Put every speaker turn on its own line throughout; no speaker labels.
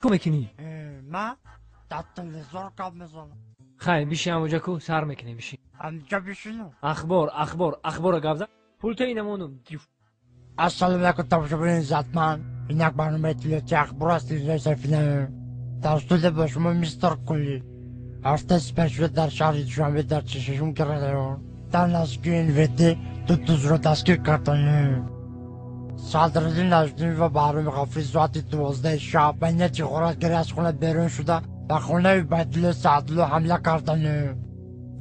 میکنی؟
من در تلویزیون کار میزنم.
خیلی بیشی همونجا کو سر میکنی بیشی.
همونجا بشینم.
اخبار گفت. پول تو اینمونم.
السلام علیکم تماشاگران عزتمند. این یک برنامه تلویزیونی اخبار است تلویزیون سفینه. توسط با شما میستر کلی. هفته سپشل در شهر دوشنبه در چشمشون کرده. در نزدیکی NVD دو دوست را دستگیر کردند. صدراعظم نجمی و بهرام غفوری ساعت 12 شب به نیت غارتگری از خانه بیرون شده و خانه عبیدالله سعدالله حمله کردند.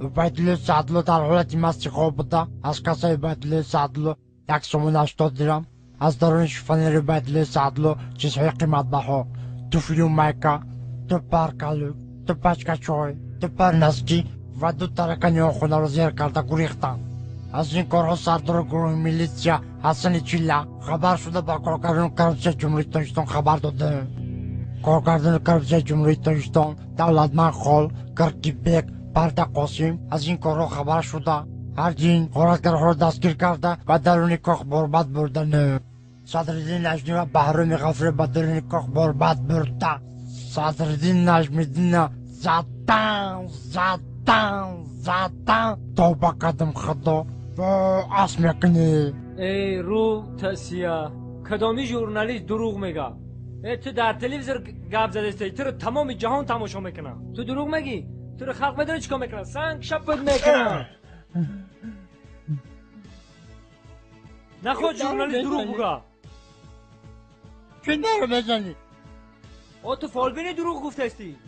عبیدالله سعدالله در حالت مست خواب بوده. از کاسه عبیدالله سعدالله 180 درم، از درون شیفانیر عبیدالله سعدالله چیزهای قیمت بها، دو فیلم میکا، دو پرکالو، دو پچکه چای، دو پرنسکی و دو ترک نیاخونه را زیر کرده گریختند. از این کارها سردار گروه میلیسیا حسن چیلا خبر شده با کارگردان کرپسه جمهوری تاجیکستان خبر داده. کارگردان کرپسه جمهوری تاجیکستان دولتمند خال کرکیبک پرده قاسم از این کارها خبر شده. هرچین غارتگرها را دستگیر کرده و درون کاخ برباد بردن. صدراعظم نجمی و بهرام غفوری به درون کاخ برباد برده. صدراعظم نجمیدین زدن توبه کردم خدا و عصر میکنی.
ای رو تسیه کدامی ژورنالیست دروغ میگه؟ تو در تلویزیون گپ زده استی، تو رو تمام جهان تماشا میکنه. تو دروغ میگی؟ تو رو خلق میدونه چیکار میکنه؟ سنگ شپت میکنه. نخود ژورنالیست دروغ بگه.
چه نرو بزنی؟
تو فالبین دروغ گفته استی.